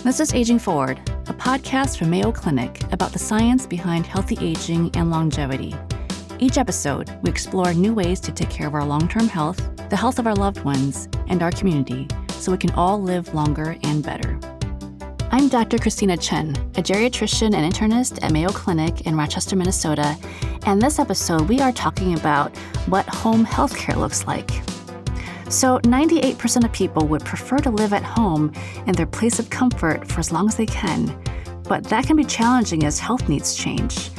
This is Aging Forward, a podcast from Mayo Clinic about the science behind healthy aging and longevity. Each episode, we explore new ways to take care of our long-term health, the health of our loved ones, and our community, so we can all live longer and better. I'm Dr. Christina Chen, a geriatrician and internist at Mayo Clinic in Rochester, Minnesota, and this episode we are talking about what home healthcare looks like. So 98% of people would prefer to live at home in their place of comfort for as long as they can, but that can be challenging as health needs change.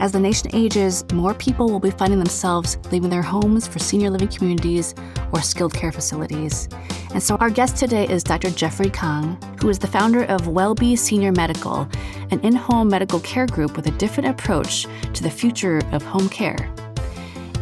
As the nation ages, more people will be finding themselves leaving their homes for senior living communities or skilled care facilities. And so our guest today is Dr. Jeffrey Kang, who is the founder of WellBe Senior Medical, an in-home medical care group with a different approach to the future of home care.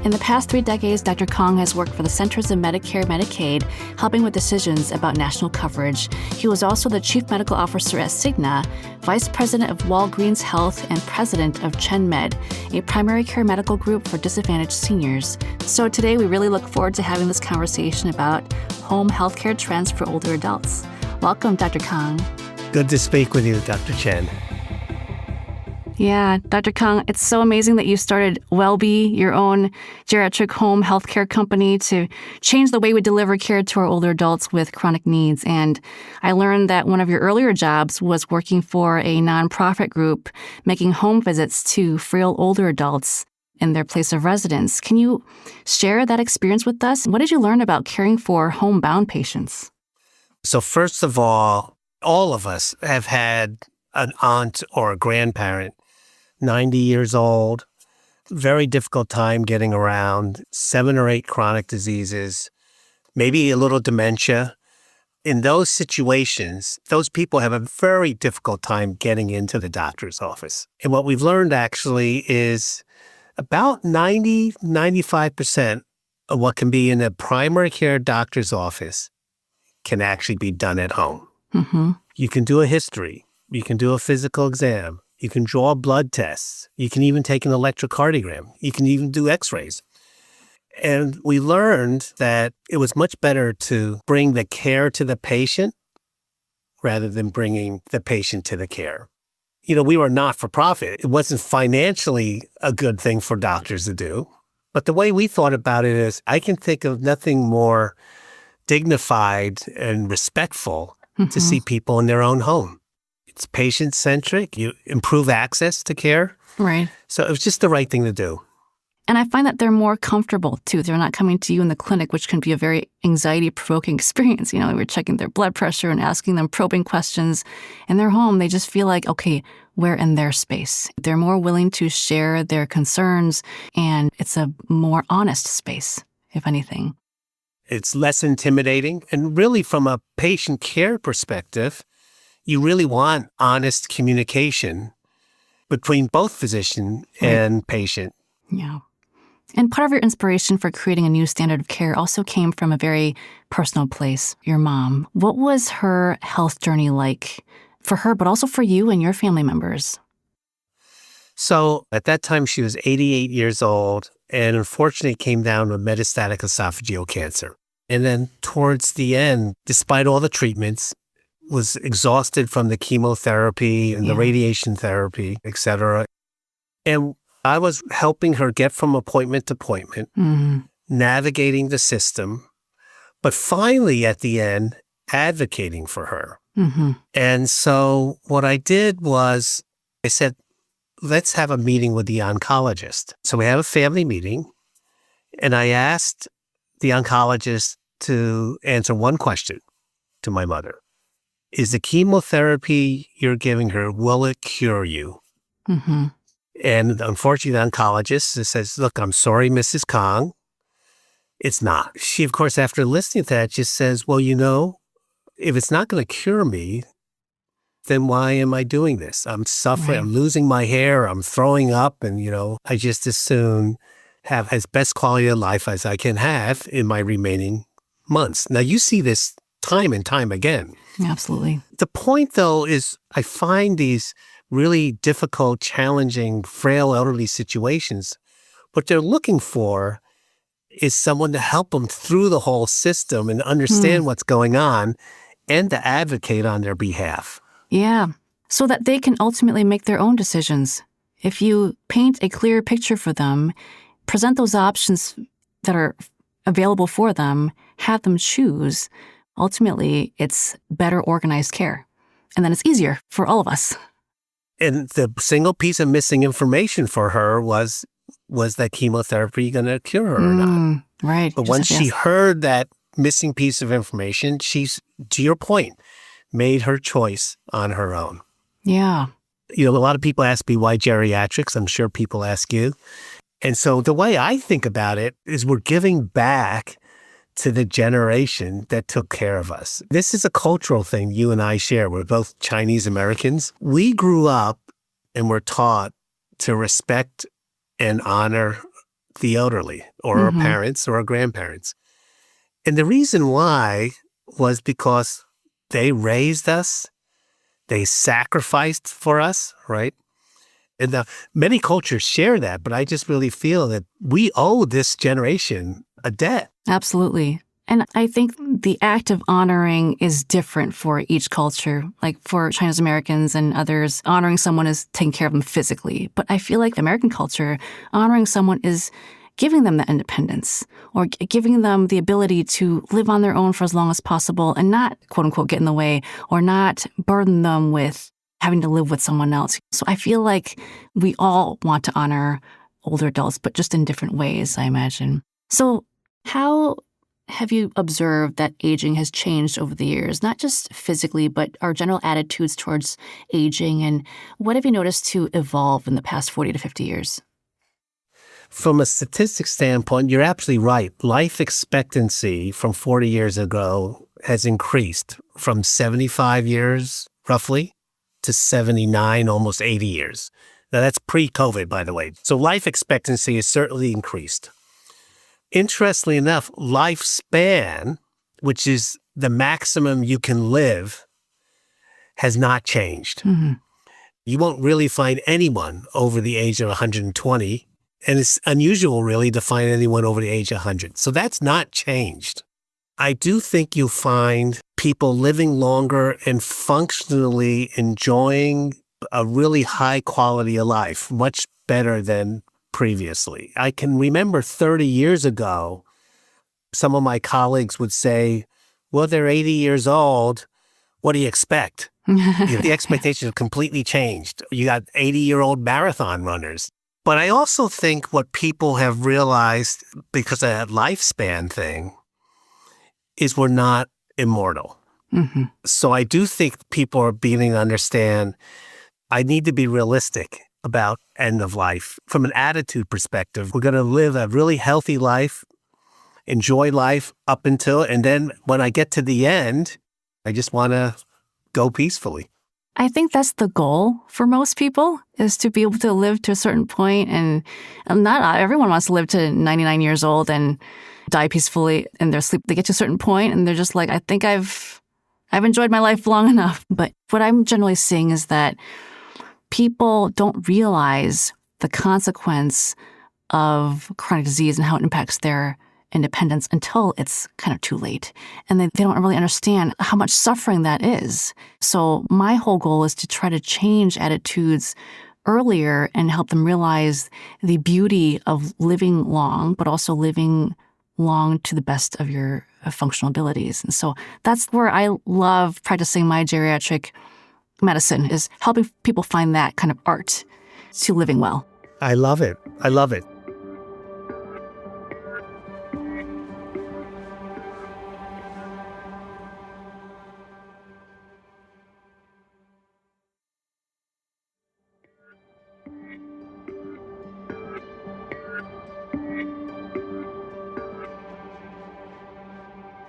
In the past 3 decades, Dr. Kang has worked for the Centers of Medicare and Medicaid, helping with decisions about national coverage. He was also the Chief Medical Officer at Cigna, Vice President of Walgreens Health, and President of ChenMed, a primary care medical group for disadvantaged seniors. So today, we really look forward to having this conversation about home healthcare trends for older adults. Welcome, Dr. Kang. Good to speak with you, Dr. Chen. Yeah, Dr. Kang, it's so amazing that you started WellBe, your own geriatric home healthcare company, to change the way we deliver care to our older adults with chronic needs. And I learned that one of your earlier jobs was working for a nonprofit group, making home visits to frail older adults in their place of residence. Can you share that experience with us? What did you learn about caring for homebound patients? So first of all of us have had an aunt or a grandparent 90 years old, very difficult time getting around, 7 or 8 chronic diseases, maybe a little dementia. In those situations, those people have a very difficult time getting into the doctor's office. And what we've learned actually is about 95% of what can be in a primary care doctor's office can actually be done at home. Mm-hmm. You can do a history. You can do a physical exam. You can draw blood tests. You can even take an electrocardiogram. You can even do x-rays. And we learned that it was much better to bring the care to the patient rather than bringing the patient to the care. You know, we were not-for-profit. It wasn't financially a good thing for doctors to do. But the way we thought about it is, I can think of nothing more dignified and respectful to see people in their own home. It's patient-centric. You improve access to care. Right. So it was just the right thing to do. And I find that they're more comfortable, too. They're not coming to you in the clinic, which can be a very anxiety-provoking experience. You know, we're checking their blood pressure and asking them probing questions. In their home, they just feel like, okay, we're in their space. They're more willing to share their concerns, and it's a more honest space, if anything. It's less intimidating. And really, from a patient care perspective, you really want honest communication between both physician and patient. Yeah. And part of your inspiration for creating a new standard of care also came from a very personal place, your mom. What was her health journey like for her, but also for you and your family members? So at that time, she was 88 years old and unfortunately came down with metastatic esophageal cancer. And then towards the end, despite all the treatments, was exhausted from the chemotherapy and the radiation therapy, et cetera. And I was helping her get from appointment to appointment, navigating the system, but finally at the end, advocating for her. And so what I did was I said, let's have a meeting with the oncologist. So we have a family meeting, and I asked the oncologist to answer one question to my mother. Is the chemotherapy you're giving her, will it cure you? And unfortunately, the oncologist says, look, I'm sorry, Mrs. Kang. It's not. She, of course, after listening to that, just says, well, you know, if it's not going to cure me, then why am I doing this? I'm suffering. Right. I'm losing my hair. I'm throwing up. And, you know, I just as soon have as best quality of life as I can have in my remaining months. Now, you see this time and time again. Absolutely. The point, though, is I find these really difficult, challenging, frail elderly situations, what they're looking for is someone to help them through the whole system and understand what's going on and to advocate on their behalf. Yeah. So that they can ultimately make their own decisions. If you paint a clear picture for them, present those options that are available for them, have them choose, ultimately it's better organized care. And then it's easier for all of us. And the single piece of missing information for her was that chemotherapy going to cure her or not? Right. But once she heard that missing piece of information, she's, to your point, made her choice on her own. Yeah. You know, a lot of people ask me why geriatrics. I'm sure people ask you. And so the way I think about it is we're giving back to the generation that took care of us. This is a cultural thing you and I share. We're both Chinese Americans. We grew up and were taught to respect and honor the elderly or our parents or our grandparents. And the reason why was because they raised us, they sacrificed for us, right? And now many cultures share that, but I just really feel that we owe this generation a debt. Absolutely. And I think the act of honoring is different for each culture. Like for Chinese Americans and others, honoring someone is taking care of them physically. But I feel like the American culture, honoring someone is giving them that independence or giving them the ability to live on their own for as long as possible and not, quote unquote, get in the way or not burden them with having to live with someone else. So I feel like we all want to honor older adults, but just in different ways, I imagine. So how have you observed that aging has changed over the years, not just physically, but our general attitudes towards aging? And what have you noticed to evolve in the past 40 to 50 years? From a statistics standpoint, you're absolutely right. Life expectancy from 40 years ago has increased from 75 years, roughly, to 79, almost 80 years. Now, that's pre-COVID, by the way. So life expectancy has certainly increased. Interestingly enough, lifespan, which is the maximum you can live, has not changed. You won't really find anyone over the age of 120, and it's unusual, really, to find anyone over the age of 100. So that's not changed. I do think you'll find people living longer and functionally enjoying a really high quality of life, much better than previously. I can remember 30 years ago, some of my colleagues would say, well, they're 80 years old. What do you expect? The expectations have completely changed. You got 80-year-old marathon runners. But I also think what people have realized because of that lifespan thing is we're not immortal. So I do think people are beginning to understand I need to be realistic about end of life. From an attitude perspective, we're going to live a really healthy life, enjoy life up until, and then when I get to the end, I just want to go peacefully. I think that's the goal for most people, is to be able to live to a certain point. And not everyone wants to live to 99 years old and die peacefully in their sleep. They get to a certain point and they're just like, I think I've enjoyed my life long enough. But what I'm generally seeing is that people don't realize the consequence of chronic disease and how it impacts their independence until it's kind of too late. And they don't really understand how much suffering that is. So my whole goal is to try to change attitudes earlier and help them realize the beauty of living long, but also living long to the best of your functional abilities. And so that's where I love practicing my geriatric medicine, is helping people find that kind of art to living well. I love it. I love it.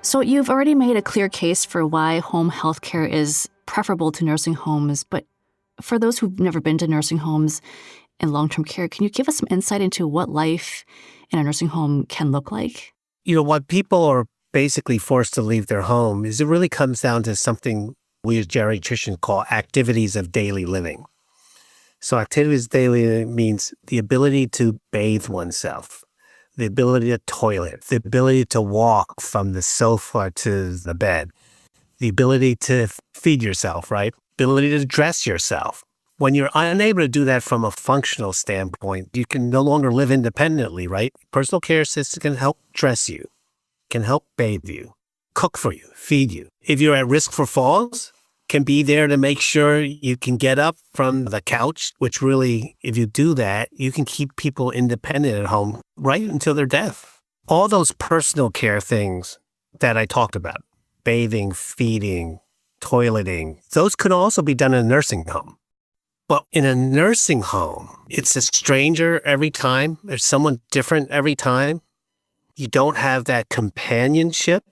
So you've already made a clear case for why home health care is preferable to nursing homes, but for those who've never been to nursing homes and long-term care, can you give us some insight into what life in a nursing home can look like? You know, what people are basically forced to leave their home is it really comes down to something we as geriatricians call activities of daily living. So activities of daily living means the ability to bathe oneself, the ability to toilet, the ability to walk from the sofa to the bed, the ability to feed yourself, right? ability to dress yourself. When you're unable to do that from a functional standpoint, you can no longer live independently, right? Personal care assistant can help dress you, can help bathe you, cook for you, feed you. If you're at risk for falls, can be there to make sure you can get up from the couch, which really, if you do that, you can keep people independent at home right until their death. All those personal care things that I talked about, bathing, feeding, toileting, those could also be done in a nursing home. But in a nursing home, it's a stranger every time. There's someone different every time. You don't have that companionship.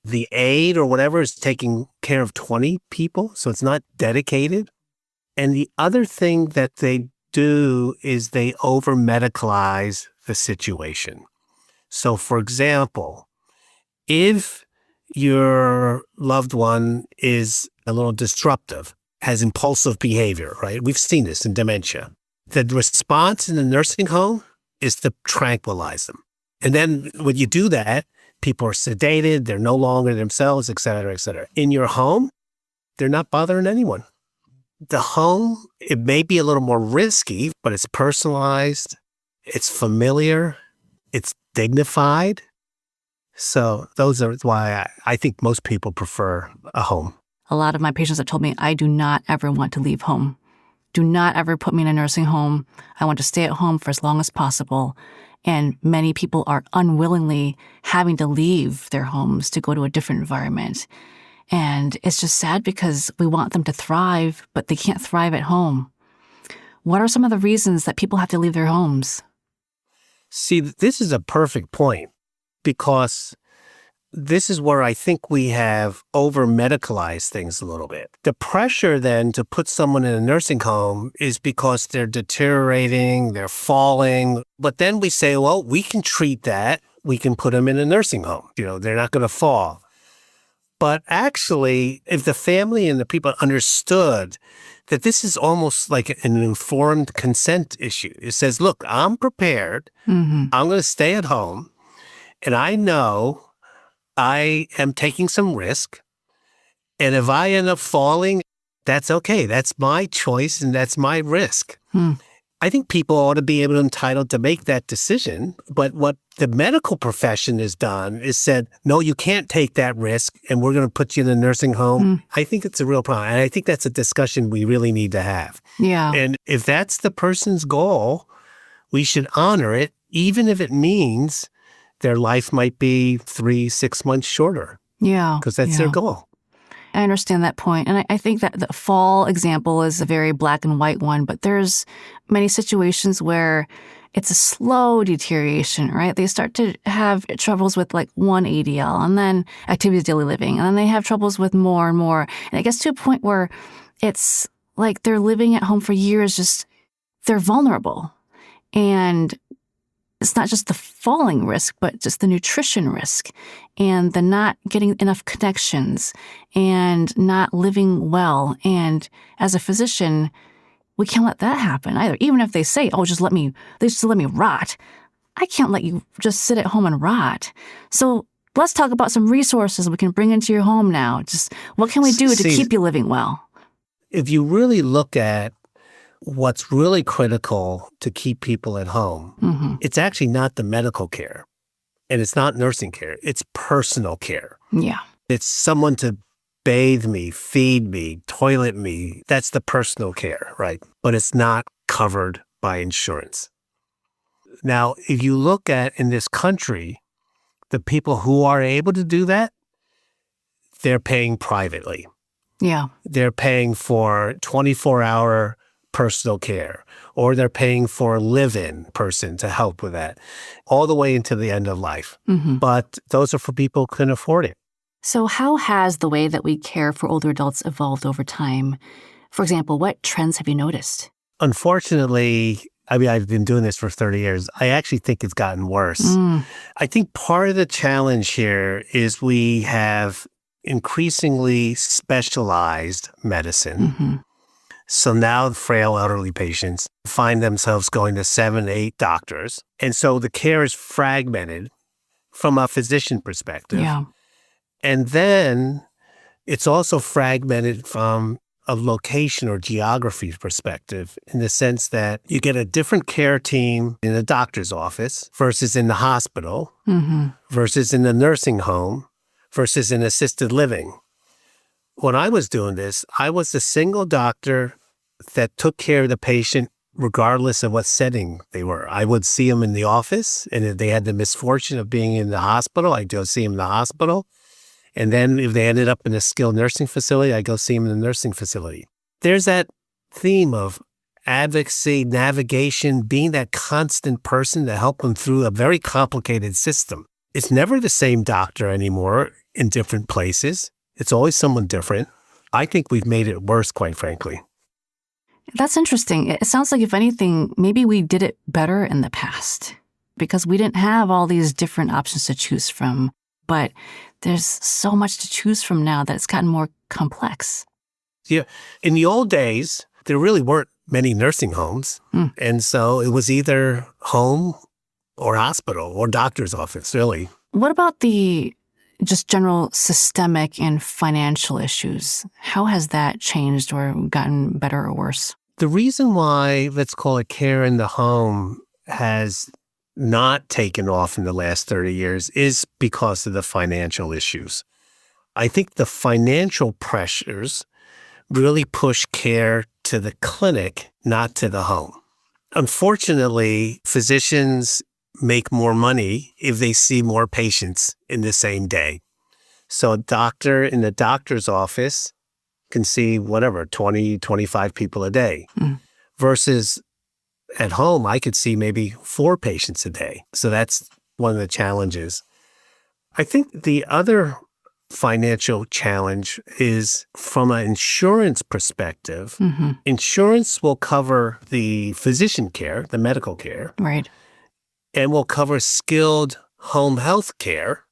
The aide or whatever is taking care of 20 people, so it's not dedicated. And the other thing that they do is they over-medicalize the situation. So, for example, if your loved one is a little disruptive, has impulsive behavior, right? We've seen this in dementia. The response in the nursing home is to tranquilize them. And then when you do that, people are sedated, they're no longer themselves, et cetera, et cetera. In your home, they're not bothering anyone. The home, it may be a little more risky, but it's personalized, it's familiar, it's dignified. So those are why I think most people prefer a home. A lot of my patients have told me, I do not ever want to leave home. Do not ever put me in a nursing home. I want to stay at home for as long as possible. And many people are unwillingly having to leave their homes to go to a different environment. And it's just sad because we want them to thrive, but they can't thrive at home. What are some of the reasons that people have to leave their homes? See, this is a perfect point because this is where I think we have over-medicalized things a little bit. The pressure then to put someone in a nursing home is because they're deteriorating, they're falling. But then we say, well, we can treat that. We can put them in a nursing home. They're not going to fall. But actually, if the family and the people understood that this is almost like an informed consent issue. It says, look, I'm prepared. Mm-hmm. I'm going to stay at home. And I know I am taking some risk, and if I end up falling, that's okay. That's my choice, and that's my risk. I think people ought to be entitled to make that decision, but what the medical profession has done is said, no, you can't take that risk, and we're going to put you in a nursing home. I think it's a real problem, and I think that's a discussion we really need to have. Yeah. And if that's the person's goal, we should honor it, even if it means their life might be 3-6 months shorter. Yeah. Because that's their goal. I understand that point. And I think that the fall example is a very black and white one, but there's many situations where it's a slow deterioration, right? They start to have troubles with like one ADL and then activities of daily living. And then they have troubles with more and more. And it gets to a point where it's like they're living at home for years, they're vulnerable. And it's not just the falling risk, but just the nutrition risk and the not getting enough connections and not living well. And as a physician, we can't let that happen either. Even if they say, oh, just let me rot. I can't let you just sit at home and rot. So let's talk about some resources we can bring into your home now. Just what can we do to keep you living well? If you really look at what's really critical to keep people at home, it's actually not the medical care and it's not nursing care. It's personal care. Yeah. It's someone to bathe me, feed me, toilet me. That's the personal care, right? But it's not covered by insurance. Now, if you look at in this country, the people who are able to do that, they're paying privately. Yeah. They're paying for 24-hour personal care, or they're paying for a live-in person to help with that, all the way into the end of life. But those are for people who can afford it. So how has the way that we care for older adults evolved over time? For example, what trends have you noticed? Unfortunately, I've been doing this for 30 years. I actually think it's gotten worse. I think part of the challenge here is we have increasingly specialized medicine. So now frail elderly patients find themselves going to 7-8 doctors. And so the care is fragmented from a physician perspective. Yeah. And then it's also fragmented from a location or geography perspective in the sense that you get a different care team in a doctor's office versus in the hospital versus in the nursing home versus in assisted living. When I was doing this, I was the single doctor that took care of the patient regardless of what setting they were. I would see them in the office, and if they had the misfortune of being in the hospital, I'd go see them in the hospital. And then if they ended up in a skilled nursing facility, I'd go see them in the nursing facility. There's that theme of advocacy, navigation, being that constant person to help them through a very complicated system. It's never the same doctor anymore in different places. It's always someone different. I think we've made it worse, quite frankly. That's interesting. It sounds like, if anything, maybe we did it better in the past because we didn't have all these different options to choose from. But there's so much to choose from now that it's gotten more complex. Yeah. In the old days, there really weren't many nursing homes. And so it was either home or hospital or doctor's office, really. What about the just general systemic and financial issues? How has that changed or gotten better or worse? The reason why, let's call it care in the home, has not taken off in the last 30 years is because of the financial issues. I think the financial pressures really push care to the clinic, not to the home. Unfortunately, physicians make more money if they see more patients in the same day. So a doctor in the doctor's office can see 20, 25 people a day versus at home, I could see maybe 4 patients a day. So that's one of the challenges. I think the other financial challenge is from an insurance perspective. Insurance will cover the physician care, the medical care. Right. And will cover skilled home health care,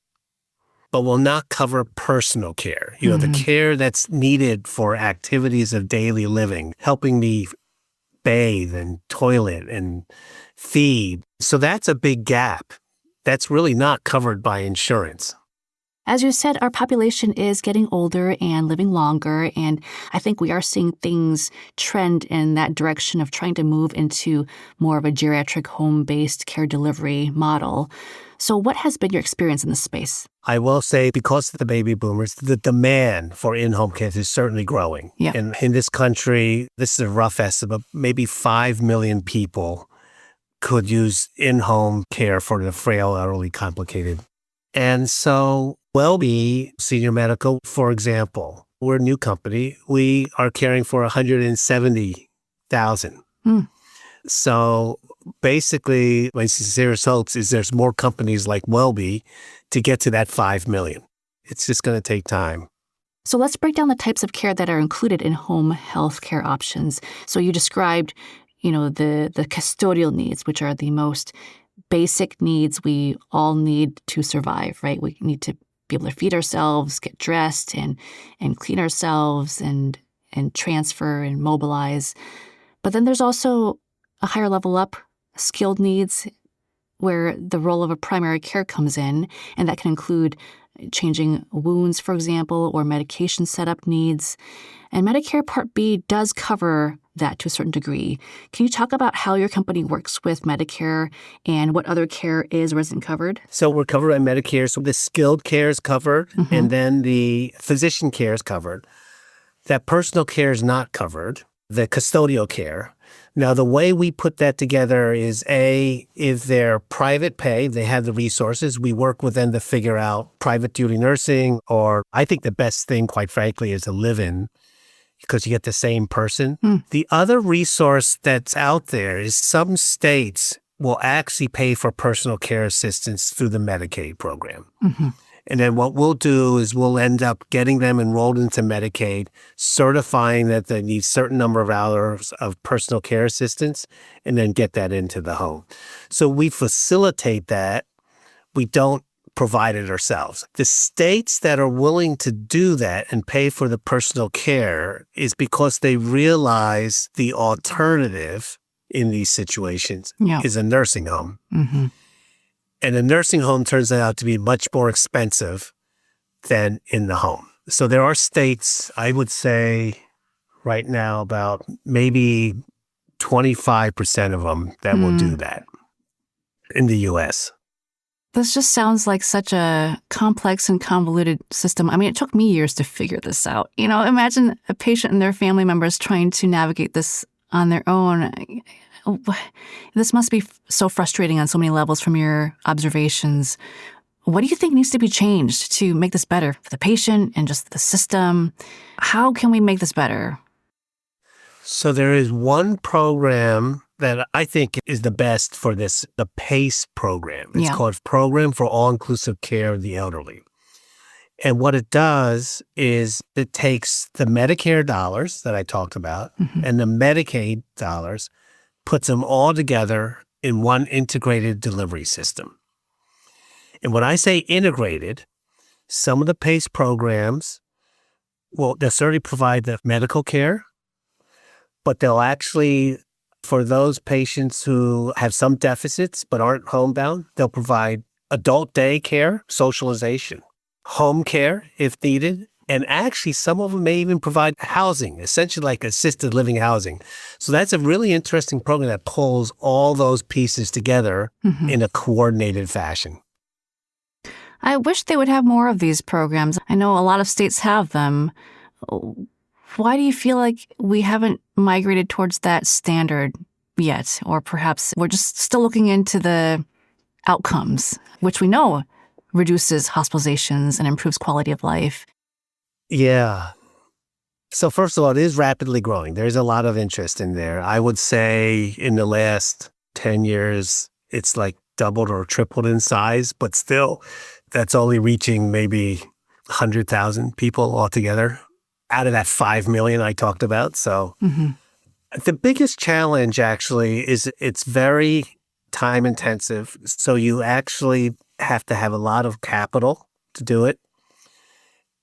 but will not cover personal care. The care that's needed for activities of daily living, helping me bathe and toilet and feed. So that's a big gap. That's really not covered by insurance. As you said, our population is getting older and living longer, and I think we are seeing things trend in that direction of trying to move into more of a geriatric home-based care delivery model. So what has been your experience in this space? I will say, because of the baby boomers, the demand for in-home care is certainly growing. Yeah. And in this country, this is a rough estimate, maybe 5 million people could use in-home care for the frail, elderly, complicated. And so WellBe Senior Medical, for example, we're a new company. We are caring for 170,000. So basically, my sincerest hopes is there's more companies like WellBe to get to that 5 million. It's just going to take time. So let's break down the types of care that are included in home health care options. So you described, the custodial needs, which are the most basic needs we all need to survive, right? We need to be able to feed ourselves, get dressed, and clean ourselves, and transfer and mobilize. But then there's also a higher level up, skilled needs, where the role of a primary care comes in, and that can include changing wounds, for example, or medication setup needs. And Medicare Part B does cover that to a certain degree. Can you talk about how your company works with Medicare and what other care is or isn't covered? So we're covered by Medicare. So the skilled care is covered, and then the physician care is covered. That personal care is not covered, the custodial care. Now, the way we put that together is, if they're private pay, they have the resources, we work with them to figure out private duty nursing, or I think the best thing, quite frankly, is a live-in, because you get the same person. The other resource that's out there is some states will actually pay for personal care assistance through the Medicaid program. And then what we'll do is we'll end up getting them enrolled into Medicaid, certifying that they need a certain number of hours of personal care assistance, and then get that into the home. So we facilitate that. We don't provide it ourselves. The states that are willing to do that and pay for the personal care is because they realize the alternative in these situations is a nursing home. And a nursing home turns out to be much more expensive than in the home. So there are states, I would say right now about maybe 25% of them that will do that in the U.S. This just sounds like such a complex and convoluted system. I mean, it took me years to figure this out. Imagine a patient and their family members trying to navigate this on their own. This must be so frustrating on so many levels from your observations. What do you think needs to be changed to make this better for the patient and just the system? How can we make this better? So there is one program that I think is the best for this, the PACE program. It's called Program for All-Inclusive Care of the Elderly. And what it does is it takes the Medicare dollars that I talked about and the Medicaid dollars, puts them all together in one integrated delivery system. And when I say integrated, some of the PACE programs will necessarily provide the medical care, but they'll actually, for those patients who have some deficits but aren't homebound, they'll provide adult day care, socialization, home care if needed, and actually some of them may even provide housing, essentially like assisted living housing. So that's a really interesting program that pulls all those pieces together in a coordinated fashion. I wish they would have more of these programs. I know a lot of states have them. Why do you feel like we haven't migrated towards that standard yet? Or perhaps we're just still looking into the outcomes, which we know reduces hospitalizations and improves quality of life. Yeah. So first of all, it is rapidly growing. There's a lot of interest in there. I would say in the last 10 years, it's like doubled or tripled in size, but still that's only reaching maybe 100,000 people altogether out of that 5 million I talked about. So the biggest challenge actually is it's very time intensive. So you actually have to have a lot of capital to do it.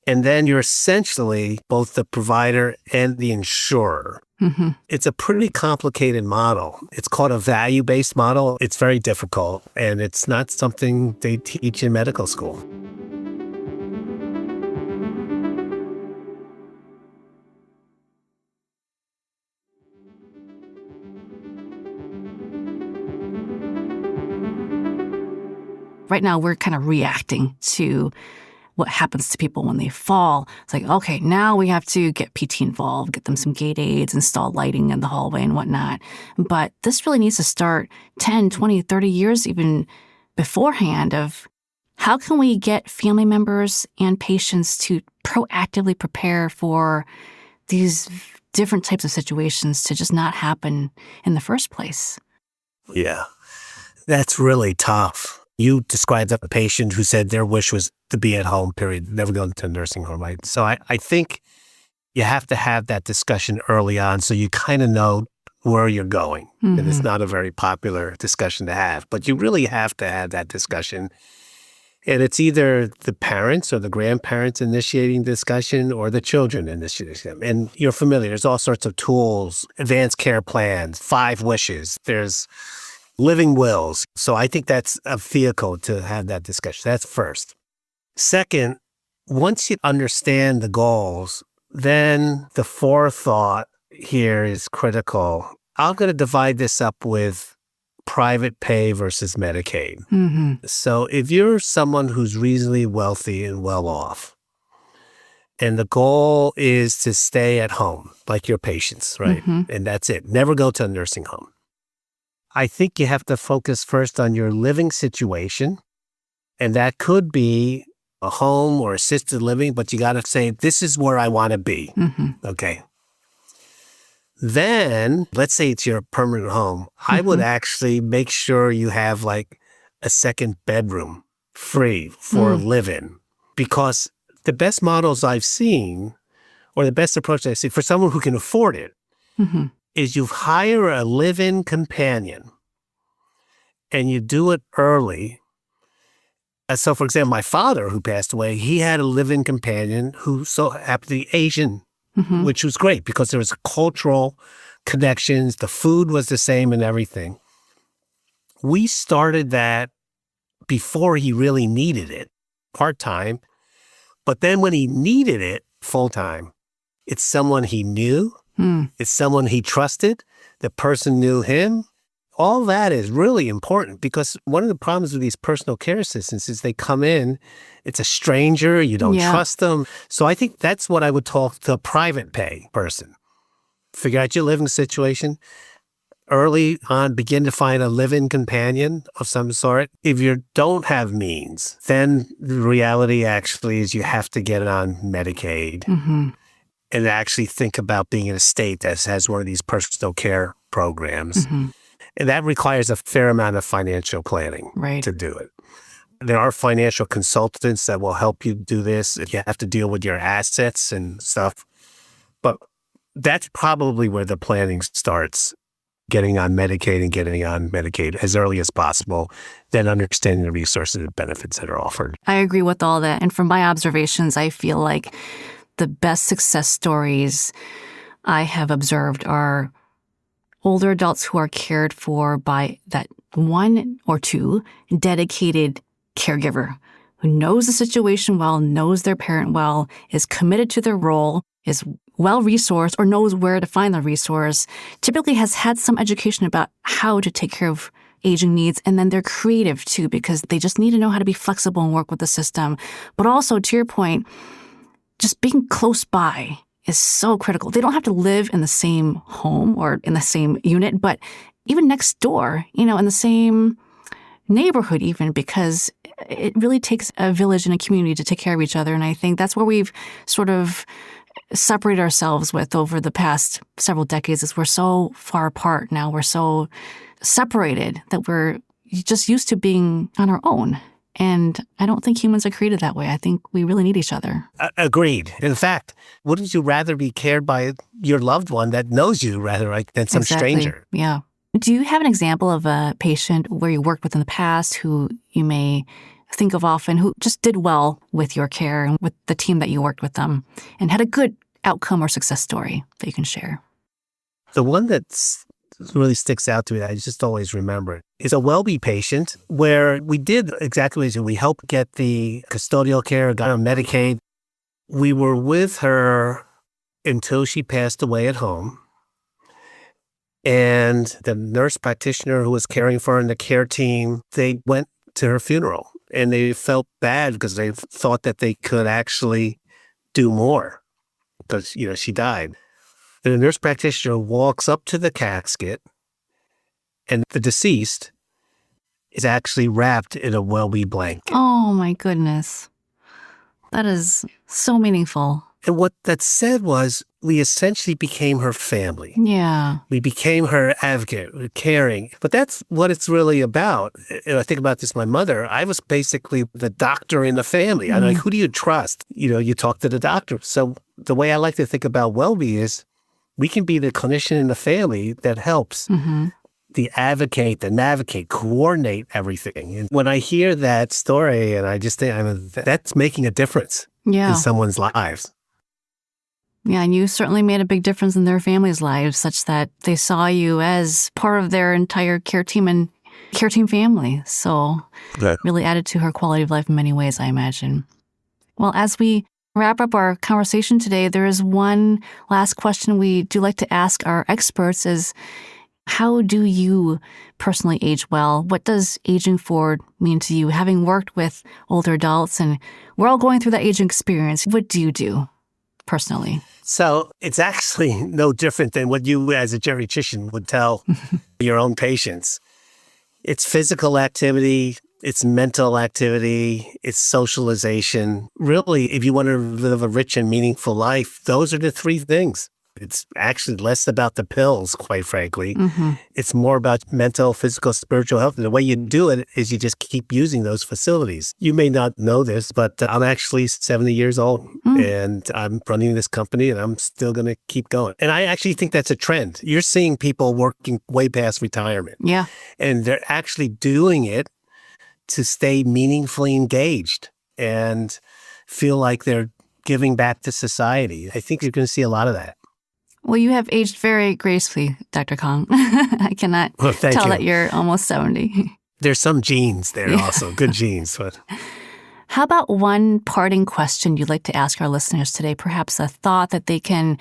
And then you're essentially both the provider and the insurer. It's a pretty complicated model. It's called a value-based model. It's very difficult, and it's not something they teach in medical school. Right now, we're kind of reacting to what happens to people when they fall. It's like, okay, now we have to get PT involved, get them some gait aids, install lighting in the hallway and whatnot. But this really needs to start 10, 20, 30 years even beforehand of how can we get family members and patients to proactively prepare for these different types of situations to just not happen in the first place. Yeah, that's really tough. You described a patient who said their wish was to be at home, period, never go to a nursing home, right? So I think you have to have that discussion early on so you kind of know where you're going. And it's not a very popular discussion to have, but you really have to have that discussion. And it's either the parents or the grandparents initiating discussion or the children initiating. And you're familiar, there's all sorts of tools, advanced care plans, 5 wishes, there's living wills. So I think that's a vehicle to have that discussion. That's first. Second, once you understand the goals, then the forethought here is critical. I'm going to divide this up with private pay versus Medicaid. So if you're someone who's reasonably wealthy and well off, and the goal is to stay at home, like your patients, right? And that's it. Never go to a nursing home. I think you have to focus first on your living situation, and that could be a home or assisted living, but you got to say, this is where I want to be. Okay. Then, let's say it's your permanent home. I would actually make sure you have like a second bedroom free for live-in, because the best models I've seen, or the best approach I've seen for someone who can afford it, is you hire a live-in companion and you do it early. So, for example, my father, who passed away, he had a live-in companion who so happened to be Asian, which was great because there was cultural connections. The food was the same and everything. We started that before he really needed it, part-time. But then when he needed it full-time, it's someone he knew It's someone he trusted. The person knew him. All that is really important because one of the problems with these personal care assistants is they come in, it's a stranger, you don't trust them. So I think that's what I would talk to a private pay person. Figure out your living situation. Early on, begin to find a live-in companion of some sort. If you don't have means, then the reality actually is you have to get on Medicaid and actually think about being in a state that has one of these personal care programs. And that requires a fair amount of financial planning to do it. There are financial consultants that will help you do this if you have to deal with your assets and stuff. But that's probably where the planning starts, getting on Medicaid and getting on Medicaid as early as possible, then understanding the resources and benefits that are offered. I agree with all that. And from my observations, I feel like the best success stories I have observed are older adults who are cared for by that one or two dedicated caregiver who knows the situation well, knows their parent well, is committed to their role, is well-resourced or knows where to find the resource, typically has had some education about how to take care of aging needs, and then they're creative too because they just need to know how to be flexible and work with the system. But also, to your point, just being close by is so critical. They don't have to live in the same home or in the same unit, but even next door, in the same neighborhood even, because it really takes a village and a community to take care of each other. And I think that's where we've sort of separated ourselves with over the past several decades is we're so far apart now. We're so separated that we're just used to being on our own. And I don't think humans are created that way. I think we really need each other. Agreed. In fact, wouldn't you rather be cared by your loved one that knows you than some stranger? Yeah. Do you have an example of a patient where you worked with in the past who you may think of often who just did well with your care and with the team that you worked with them and had a good outcome or success story that you can share? The one that's really sticks out to me, I just always remember, is a WellBe patient where we did exactly what we helped get the custodial care, got on Medicaid. We were with her until she passed away at home. And the nurse practitioner who was caring for her and the care team, they went to her funeral and they felt bad because they thought that they could actually do more because, she died. The nurse practitioner walks up to the casket and the deceased is actually wrapped in a WellBe blanket. Oh, my goodness. That is so meaningful. And what that said was we essentially became her family. Yeah. We became her advocate, caring. But that's what it's really about. And I think about this, my mother, I was basically the doctor in the family. I'm like, who do you trust? You talk to the doctor. So the way I like to think about WellBe is we can be the clinician in the family that helps the advocate, the navigate, coordinate everything. And when I hear that story, and I just think that's making a difference in someone's lives. Yeah, and you certainly made a big difference in their families' lives such that they saw you as part of their entire care team and care team family. So really added to her quality of life in many ways, I imagine. Well, as we wrap up our conversation today, there is one last question we do like to ask our experts is, how do you personally age well? What does aging forward mean to you? Having worked with older adults, and we're all going through that aging experience, what do you do personally? So it's actually no different than what you as a geriatrician would tell your own patients. It's physical activity, it's mental activity, it's socialization. Really, if you want to live a rich and meaningful life, those are the three things. It's actually less about the pills, quite frankly. It's more about mental, physical, spiritual health. And the way you do it is you just keep using those facilities. You may not know this, but I'm actually 70 years old and I'm running this company and I'm still going to keep going. And I actually think that's a trend. You're seeing people working way past retirement. Yeah. And they're actually doing it to stay meaningfully engaged and feel like they're giving back to society. I think you're going to see a lot of that. Well, you have aged very gracefully, Dr. Kang. I cannot tell that you're almost 70. There's some genes there also, good genes. But how about one parting question you'd like to ask our listeners today? Perhaps a thought that they can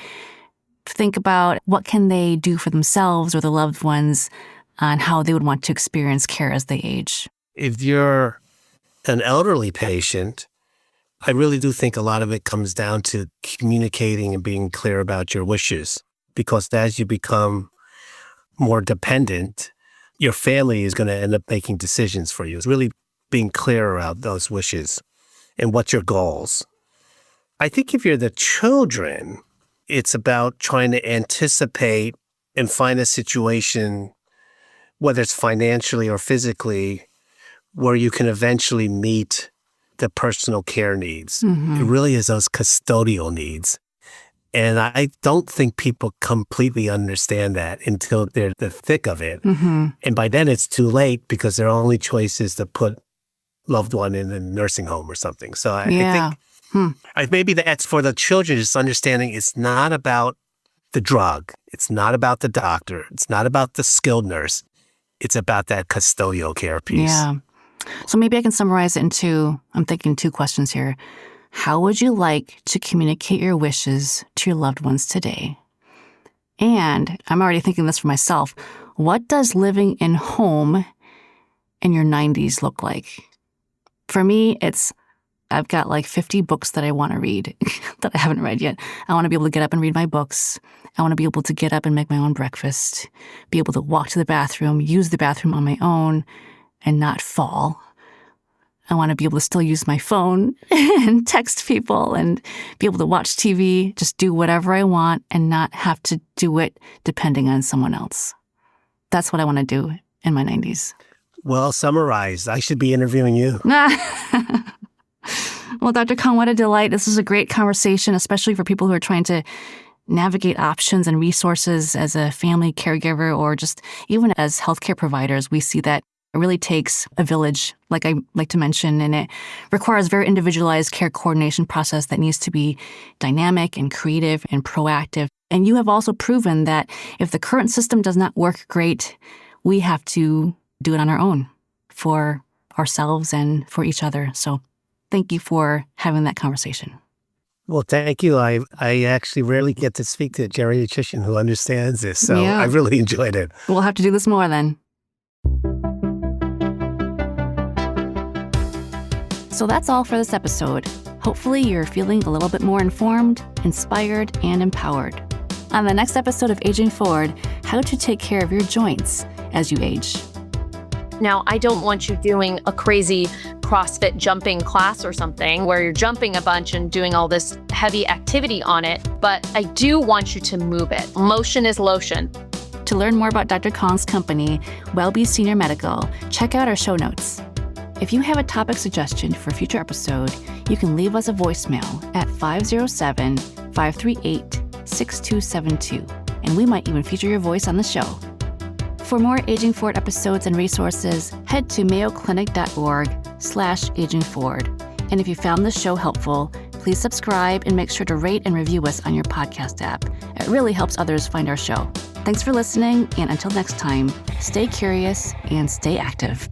think about what can they do for themselves or their loved ones on how they would want to experience care as they age. If you're an elderly patient, I really do think a lot of it comes down to communicating and being clear about your wishes. Because as you become more dependent, your family is going to end up making decisions for you. It's really being clear about those wishes and what's your goals. I think if you're the children, it's about trying to anticipate and find a situation, whether it's financially or physically, where you can eventually meet the personal care needs. Mm-hmm. It really is those custodial needs. And I don't think people completely understand that until they're in the thick of it. Mm-hmm. And by then it's too late because their only choice is to put loved one in a nursing home or something. So I think maybe that's for the children, just understanding it's not about the drug. It's not about the doctor. It's not about the skilled nurse. It's about that custodial care piece. Yeah. So maybe I can summarize it I'm thinking 2 questions here. How would you like to communicate your wishes to your loved ones today? And I'm already thinking this for myself. What does living in home in your 90s look like? For me, I've got like 50 books that I want to read that I haven't read yet. I want to be able to get up and read my books. I want to be able to get up and make my own breakfast, be able to walk to the bathroom, use the bathroom on my own, and not fall. I want to be able to still use my phone and text people and be able to watch TV, just do whatever I want and not have to do it depending on someone else. That's what I want to do in my 90s. Well summarized. I should be interviewing you. Well, Dr. Kang, what a delight. This is a great conversation, especially for people who are trying to navigate options and resources as a family caregiver or just even as healthcare providers. We see that it really takes a village, like I like to mention, and it requires very individualized care coordination process that needs to be dynamic and creative and proactive. And you have also proven that if the current system does not work great, we have to do it on our own for ourselves and for each other. So thank you for having that conversation. Well, thank you. I actually rarely get to speak to a geriatrician who understands this, so I really enjoyed it. We'll have to do this more then. So that's all for this episode. Hopefully you're feeling a little bit more informed, inspired, and empowered. On the next episode of Aging Forward, how to take care of your joints as you age. Now, I don't want you doing a crazy CrossFit jumping class or something where you're jumping a bunch and doing all this heavy activity on it, but I do want you to move it. Motion is lotion. To learn more about Dr. Kang's company, WellBe Senior Medical, check out our show notes. If you have a topic suggestion for a future episode, you can leave us a voicemail at 507-538-6272, and we might even feature your voice on the show. For more Aging Forward episodes and resources, head to mayoclinic.org/agingforward. And if you found this show helpful, please subscribe and make sure to rate and review us on your podcast app. It really helps others find our show. Thanks for listening, and until next time, stay curious and stay active.